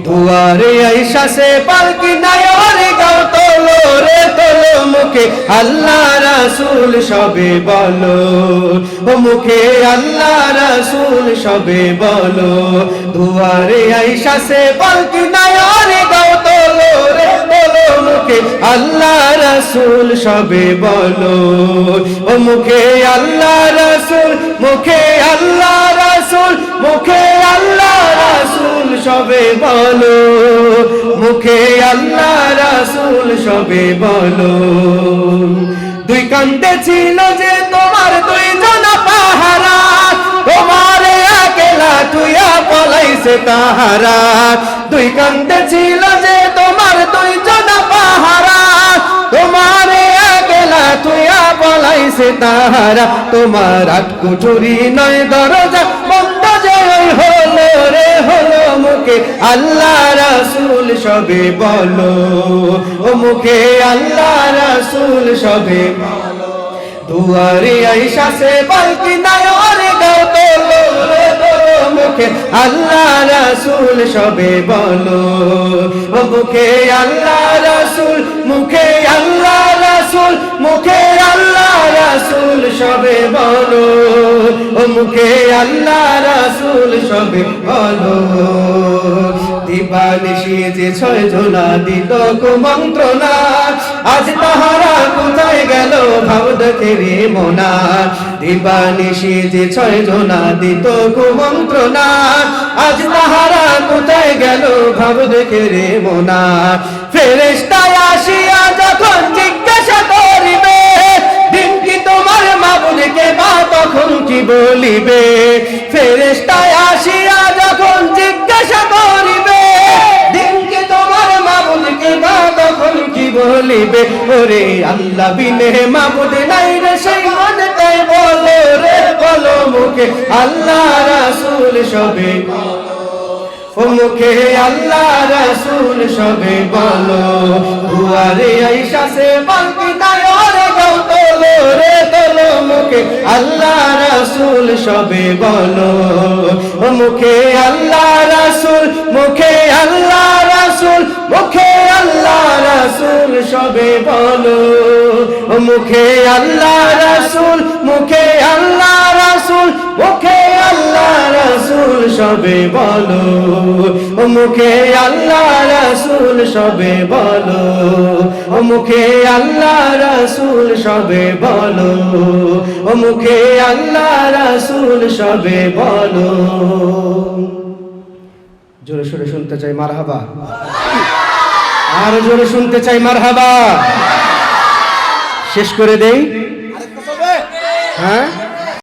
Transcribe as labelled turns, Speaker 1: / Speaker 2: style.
Speaker 1: দুয়ারে আইসা সে পালকি নাই ওরে গাও তোলো রে তোলো মুখে আল্লাহ রাসূল সবে বলো ও মুখে আল্লাহ রাসূল সবে বলো দুয়ারে আইসা সে পালকি নাই ওরে গাও তোলো রে তোলো মুখে আল্লাহ রাসূল সবে বলো ও মুখে আল্লাহ রাসূল মুখে আল্লাহ রাসূল মুখে আল্লাহ রাসূল সবে বলো মুখে আল্লাহ রাসূল সবে বলো দুই কান্দে ছিল যে তোমার দুইজন পাহারা তোমারে একলা তুইয়া পলাইছে তাহারা দুই কান্দে ছিল যে তোমার দুইজন পাহারা তোমারে একলা তুইয়া পলাইছে তাহারা তোমার আটকুচুরি নয় দরজা বন্ধ যে হলো রে হলো মুখে আল্লাহ রাসূল সবে বলো ও মুখে আল্লাহ রাসূল সবে দুয়ারে আইসা সে পালকি নাই ওরে গাও তোলো রে তোলো মুখে আল্লাহ রাসূল সবে বলো ও মুখে আল্লাহ রাসূল মুখে আল্লাহ রাসূল মুখে আল্লাহ রাসূল সবে বলো ও মুখে আল্লাহ রাসূল সবে বলো দিবানিশি যে ছয় জনা দিল কুমন্ত্রণা আজ তাহারা কোথায় গেল ভাব দেখে রে মোনা দিবানিশি যে ছয় জনা দিত কুমন্ত্রণা আজ তাহারা কোথায় গেল ভাব দেখে রে মোনা ফেরেশতা আসিয়া যখন জিজ্ঞাসা করিবে দিন কি তোমার মাবুদকে বা তখন কি বলিবে ফেরেশতা আসিয়া যখন জিজ্ঞাসা করিবে দিন কি তোমার মাবুদকে বা তখন কি বলিবে ওরে আল্লাহ বিনে মাবুদ নাই রে সেই মনে তাই বলো রে বলো মুখে আল্লাহ রাসূল সবে ও মুখে আল্লাহ রাসূল সবে বলো দুয়ারে আইসা সে পালকি নাই ওরে গাও তোলো রে তোলো মুখে আল্লাহ রাসূল সবে বলো ও মুখে আল্লাহ রাসূল মুখে আল্লাহ রাসূল মুখে আল্লাহ রাসূল সবে বলো ও মুখে আল্লাহ রাসূল মুখে আল্লাহ রাসূল মুখে আল্লাহ রাসূল সবে বলো ও মুখে আল্লাহ রাসূল সবে বলো ও মুখে আল্লাহ রাসূল সবে বলো ও মুখে আল্লাহ রাসূল সবে বলো জোরে সোরে শুনতে চাই মারহাবা আর জোরে শুনতে চাই মারহাবা শেষ করে দেই হ্যাঁ